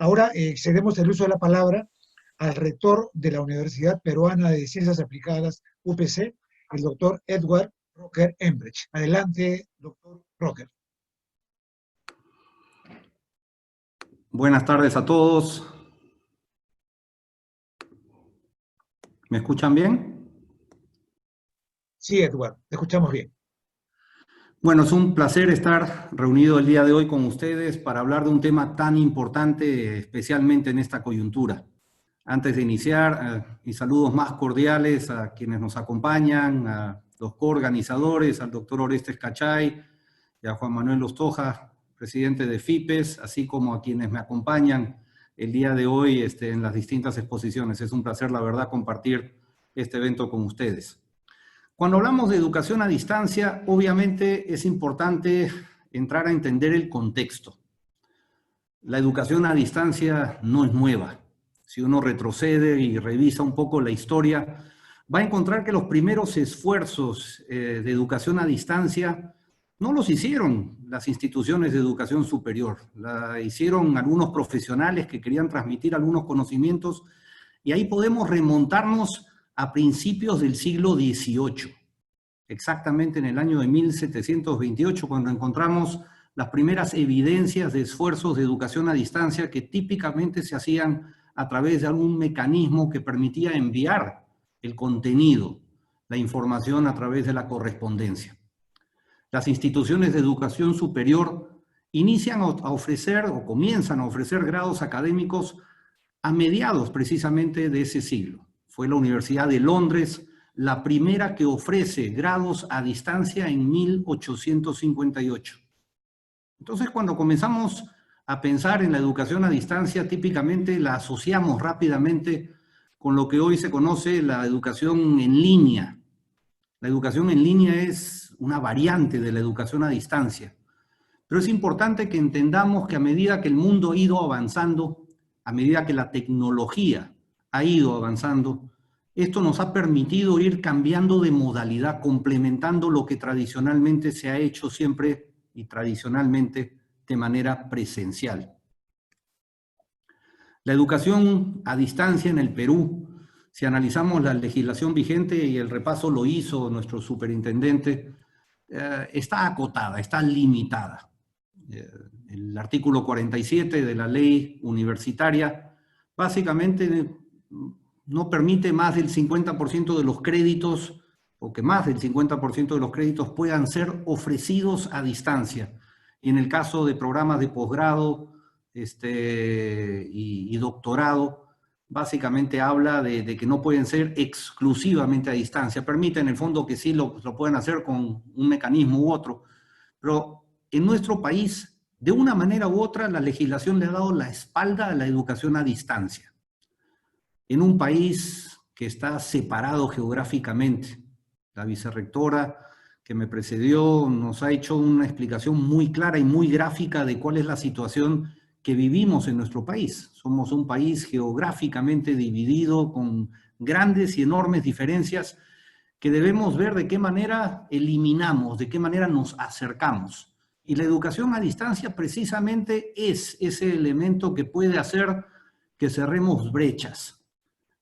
Ahora cedemos el uso de la palabra al rector de la Universidad Peruana de Ciencias Aplicadas, UPC, el doctor Edward Rocker Embrecht. Adelante, doctor Rocker. Buenas tardes a todos. ¿Me escuchan bien? Sí, Edward, te escuchamos bien. Bueno, es un placer estar reunido el día de hoy con ustedes para hablar de un tema tan importante, especialmente en esta coyuntura. Antes de iniciar, mis saludos más cordiales a quienes nos acompañan, a los coorganizadores, al doctor Orestes Cachay y a Juan Manuel Ostoja, presidente de FIPES, así como a quienes me acompañan el día de hoy en las distintas exposiciones. Es un placer, la verdad, compartir este evento con ustedes. Cuando hablamos de educación a distancia, obviamente es importante entrar a entender el contexto. La educación a distancia no es nueva. Si uno retrocede y revisa un poco la historia, va a encontrar que los primeros esfuerzos de educación a distancia no los hicieron las instituciones de educación superior, la hicieron algunos profesionales que querían transmitir algunos conocimientos, y ahí podemos remontarnos a principios del siglo XVIII, exactamente en el año de 1728, cuando encontramos las primeras evidencias de esfuerzos de educación a distancia que típicamente se hacían a través de algún mecanismo que permitía enviar el contenido, la información a través de la correspondencia. Las instituciones de educación superior inician a ofrecer o comienzan a ofrecer grados académicos a mediados precisamente de ese siglo. Fue la Universidad de Londres la primera que ofrece grados a distancia en 1858. Entonces, cuando comenzamos a pensar en la educación a distancia, típicamente la asociamos rápidamente con lo que hoy se conoce la educación en línea. La educación en línea es una variante de la educación a distancia. Pero es importante que entendamos que a medida que el mundo ha ido avanzando, a medida que la tecnología ha ido avanzando, esto nos ha permitido ir cambiando de modalidad, complementando lo que tradicionalmente se ha hecho siempre y tradicionalmente de manera presencial. La educación a distancia en el Perú, si analizamos la legislación vigente, y el repaso lo hizo nuestro superintendente, está acotada, está limitada. El artículo 47 de la ley universitaria básicamente no permite más del 50% de los créditos, o que más del 50% de los créditos puedan ser ofrecidos a distancia. Y en el caso de programas de posgrado y doctorado, básicamente habla de que no pueden ser exclusivamente a distancia. Permite en el fondo que sí lo pueden hacer con un mecanismo u otro, pero en nuestro país, de una manera u otra, la legislación le ha dado la espalda a la educación a distancia. En un país que está separado geográficamente, la vicerrectora que me precedió nos ha hecho una explicación muy clara y muy gráfica de cuál es la situación que vivimos en nuestro país. Somos un país geográficamente dividido con grandes y enormes diferencias que debemos ver de qué manera eliminamos, de qué manera nos acercamos. Y la educación a distancia precisamente es ese elemento que puede hacer que cerremos brechas.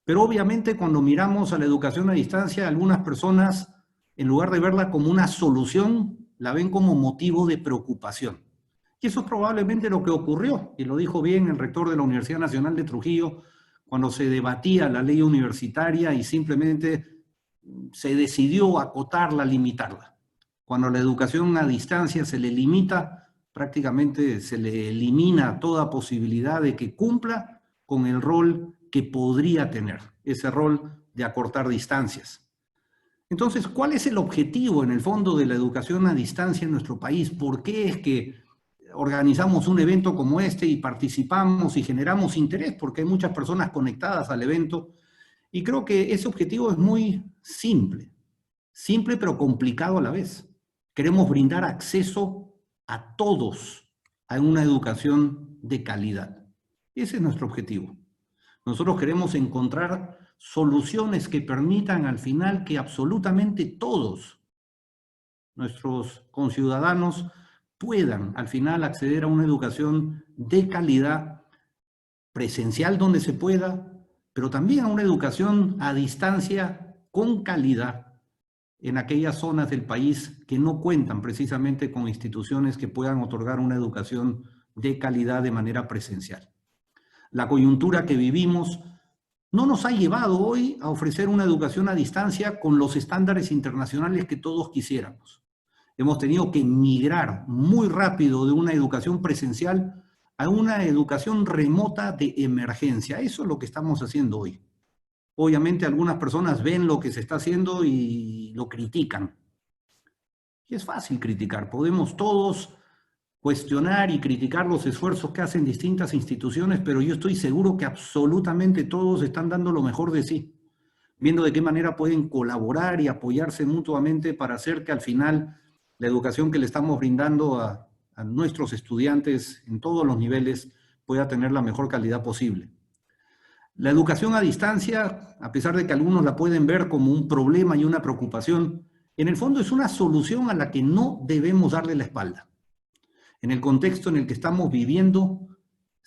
Pero obviamente cuando miramos a la educación a distancia, algunas personas, en lugar de verla como una solución, la ven como motivo de preocupación. Y eso es probablemente lo que ocurrió, y lo dijo bien el rector de la Universidad Nacional de Trujillo, cuando se debatía la ley universitaria y simplemente se decidió acotarla, limitarla. Cuando la educación a distancia se le limita, prácticamente se le elimina toda posibilidad de que cumpla con el rol que podría tener, ese rol de acortar distancias. Entonces, ¿cuál es el objetivo en el fondo de la educación a distancia en nuestro país? ¿Por qué es que organizamos un evento como este y participamos y generamos interés? Porque hay muchas personas conectadas al evento, y creo que ese objetivo es muy simple pero complicado a la vez. Queremos brindar acceso a todos a una educación de calidad. Ese es nuestro objetivo. Nosotros queremos encontrar soluciones que permitan al final que absolutamente todos nuestros conciudadanos puedan al final acceder a una educación de calidad presencial donde se pueda, pero también a una educación a distancia con calidad en aquellas zonas del país que no cuentan precisamente con instituciones que puedan otorgar una educación de calidad de manera presencial. La coyuntura que vivimos no nos ha llevado hoy a ofrecer una educación a distancia con los estándares internacionales que todos quisiéramos. Hemos tenido que migrar muy rápido de una educación presencial a una educación remota de emergencia. Eso es lo que estamos haciendo hoy. Obviamente algunas personas ven lo que se está haciendo y lo critican. Y es fácil criticar. Podemos todos cuestionar y criticar los esfuerzos que hacen distintas instituciones, pero yo estoy seguro que absolutamente todos están dando lo mejor de sí, viendo de qué manera pueden colaborar y apoyarse mutuamente para hacer que al final la educación que le estamos brindando a nuestros estudiantes en todos los niveles pueda tener la mejor calidad posible. La educación a distancia, a pesar de que algunos la pueden ver como un problema y una preocupación, en el fondo es una solución a la que no debemos darle la espalda. En el contexto en el que estamos viviendo,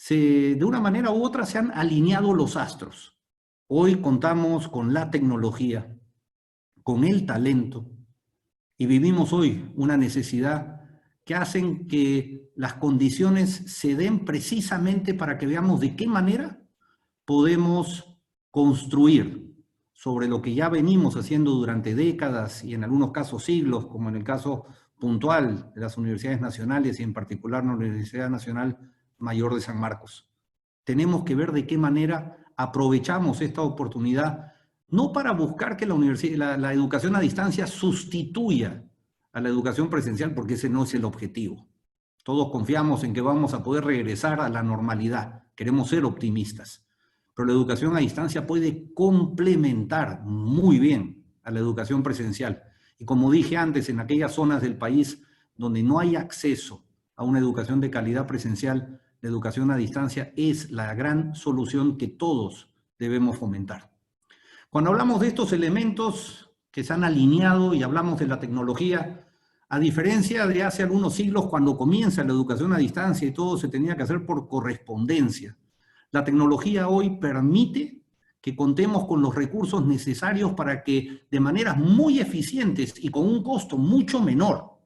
de una manera u otra se han alineado los astros. Hoy contamos con la tecnología, con el talento, y vivimos hoy una necesidad que hacen que las condiciones se den precisamente para que veamos de qué manera podemos construir sobre lo que ya venimos haciendo durante décadas y en algunos casos siglos, como en el caso puntual de las universidades nacionales y en particular la Universidad Nacional Mayor de San Marcos. Tenemos que ver de qué manera aprovechamos esta oportunidad, no para buscar que la educación a distancia sustituya a la educación presencial, porque ese no es el objetivo. Todos confiamos en que vamos a poder regresar a la normalidad, queremos ser optimistas, pero la educación a distancia puede complementar muy bien a la educación presencial. Y como dije antes, en aquellas zonas del país donde no hay acceso a una educación de calidad presencial, la educación a distancia es la gran solución que todos debemos fomentar. Cuando hablamos de estos elementos que se han alineado y hablamos de la tecnología, a diferencia de hace algunos siglos cuando comienza la educación a distancia y todo se tenía que hacer por correspondencia, la tecnología hoy permite que contemos con los recursos necesarios para que de maneras muy eficientes y con un costo mucho menor,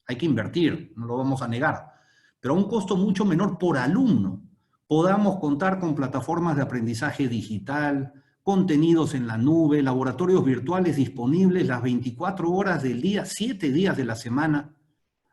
hay que invertir, no lo vamos a negar, pero a un costo mucho menor por alumno, podamos contar con plataformas de aprendizaje digital, contenidos en la nube, laboratorios virtuales disponibles las 24 horas del día, 7 días de la semana,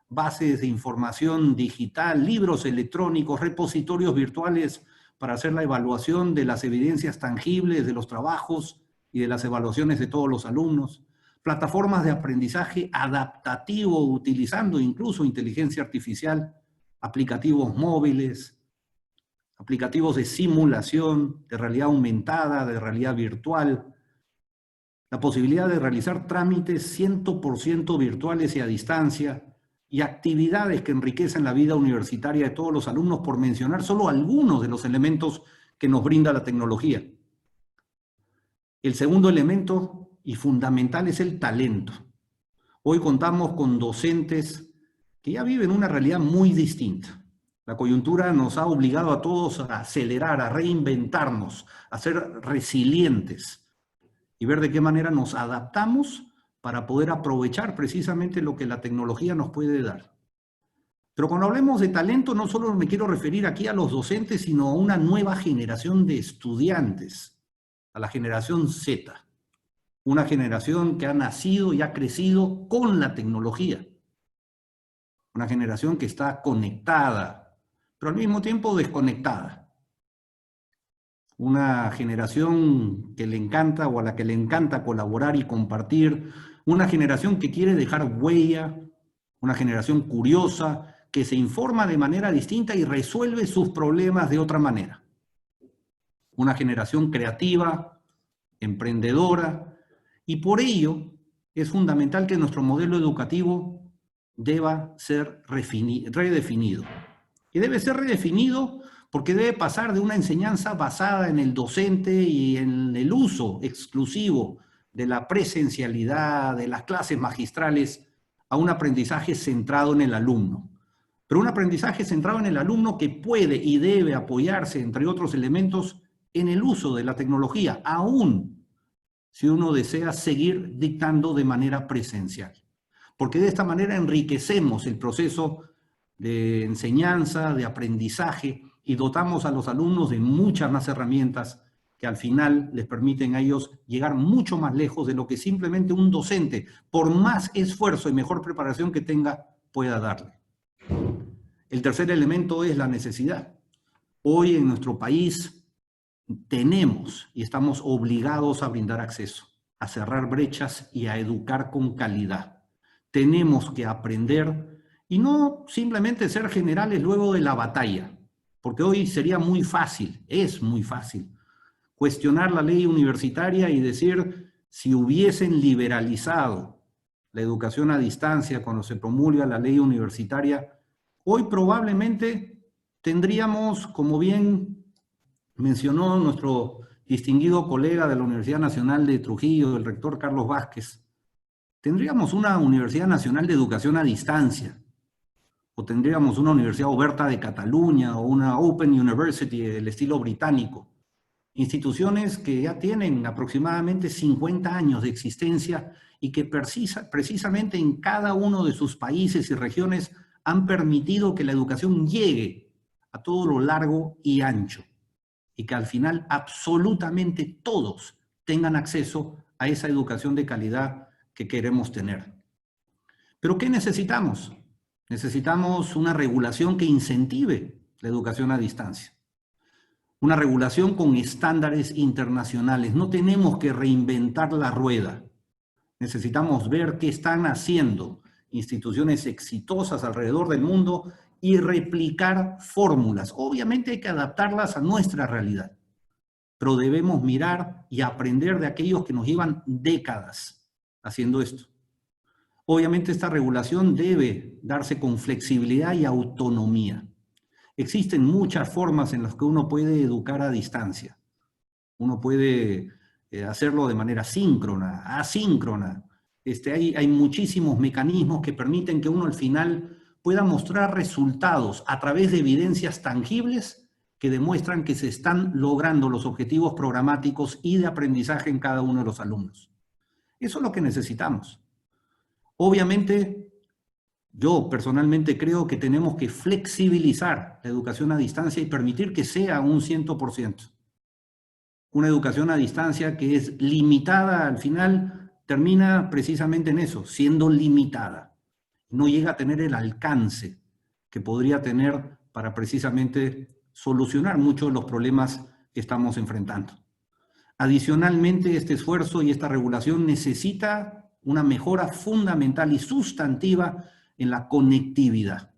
bases de información digital, libros electrónicos, repositorios virtuales para hacer la evaluación de las evidencias tangibles de los trabajos y de las evaluaciones de todos los alumnos, plataformas de aprendizaje adaptativo utilizando incluso inteligencia artificial, aplicativos móviles, aplicativos de simulación, de realidad aumentada, de realidad virtual, la posibilidad de realizar trámites 100% virtuales y a distancia, y actividades que enriquecen la vida universitaria de todos los alumnos, por mencionar solo algunos de los elementos que nos brinda la tecnología. El segundo elemento y fundamental es el talento. Hoy contamos con docentes que ya viven una realidad muy distinta. La coyuntura nos ha obligado a todos a acelerar, a reinventarnos, a ser resilientes y ver de qué manera nos adaptamos para poder aprovechar precisamente lo que la tecnología nos puede dar. Pero cuando hablemos de talento, no solo me quiero referir aquí a los docentes, sino a una nueva generación de estudiantes, a la generación Z, una generación que ha nacido y ha crecido con la tecnología, una generación que está conectada, pero al mismo tiempo desconectada. Una generación que le encanta o a la que le encanta colaborar y compartir, una generación que quiere dejar huella, una generación curiosa, que se informa de manera distinta y resuelve sus problemas de otra manera. Una generación creativa, emprendedora, y por ello es fundamental que nuestro modelo educativo deba ser redefinido. Y debe ser redefinido porque debe pasar de una enseñanza basada en el docente y en el uso exclusivo de la presencialidad, de las clases magistrales, a un aprendizaje centrado en el alumno. pero un aprendizaje centrado en el alumno que puede y debe apoyarse, entre otros elementos, en el uso de la tecnología, aún si uno desea seguir dictando de manera presencial. Porque de esta manera enriquecemos el proceso de enseñanza, de aprendizaje, y dotamos a los alumnos de muchas más herramientas que al final les permiten a ellos llegar mucho más lejos de lo que simplemente un docente, por más esfuerzo y mejor preparación que tenga, pueda darle. El tercer elemento es la necesidad. Hoy en nuestro país tenemos y estamos obligados a brindar acceso, a cerrar brechas y a educar con calidad. Tenemos que aprender y no simplemente ser generales luego de la batalla, porque hoy sería muy fácil, es muy fácil, cuestionar la ley universitaria y decir si hubiesen liberalizado la educación a distancia cuando se promulga la ley universitaria, hoy probablemente tendríamos, como bien mencionó nuestro distinguido colega de la Universidad Nacional de Trujillo, el rector Carlos Vázquez, tendríamos una Universidad Nacional de Educación a Distancia, o tendríamos una Universidad Oberta de Cataluña, o una Open University del estilo británico. Instituciones que ya tienen aproximadamente 50 años de existencia y que precisamente en cada uno de sus países y regiones han permitido que la educación llegue a todo lo largo y ancho y que al final absolutamente todos tengan acceso a esa educación de calidad que queremos tener. ¿Pero qué necesitamos? Necesitamos una regulación que incentive la educación a distancia. Una regulación con estándares internacionales. No tenemos que reinventar la rueda. Necesitamos ver qué están haciendo instituciones exitosas alrededor del mundo y replicar fórmulas. Obviamente hay que adaptarlas a nuestra realidad, pero debemos mirar y aprender de aquellos que nos llevan décadas haciendo esto. Obviamente esta regulación debe darse con flexibilidad y autonomía. Existen muchas formas en las que uno puede educar a distancia. Uno puede hacerlo de manera síncrona, asíncrona. Hay muchísimos mecanismos que permiten que uno al final pueda mostrar resultados a través de evidencias tangibles que demuestran que se están logrando los objetivos programáticos y de aprendizaje en cada uno de los alumnos. Eso es lo que necesitamos. Obviamente, yo personalmente creo que tenemos que flexibilizar la educación a distancia y permitir que sea un 100%. Una educación a distancia que es limitada al final termina precisamente en eso, siendo limitada. No llega a tener el alcance que podría tener para precisamente solucionar muchos de los problemas que estamos enfrentando. Adicionalmente, este esfuerzo y esta regulación necesita una mejora fundamental y sustantiva en la conectividad.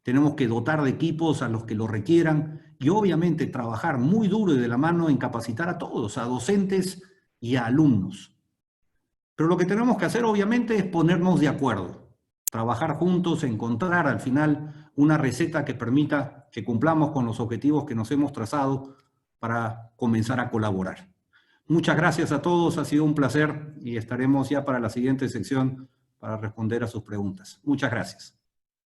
Tenemos que dotar de equipos a los que lo requieran y obviamente trabajar muy duro y de la mano en capacitar a todos, a docentes y a alumnos. Pero lo que tenemos que hacer obviamente es ponernos de acuerdo, trabajar juntos, encontrar al final una receta que permita que cumplamos con los objetivos que nos hemos trazado para comenzar a colaborar. Muchas gracias a todos, ha sido un placer y estaremos ya para la siguiente sección para responder a sus preguntas. Muchas gracias.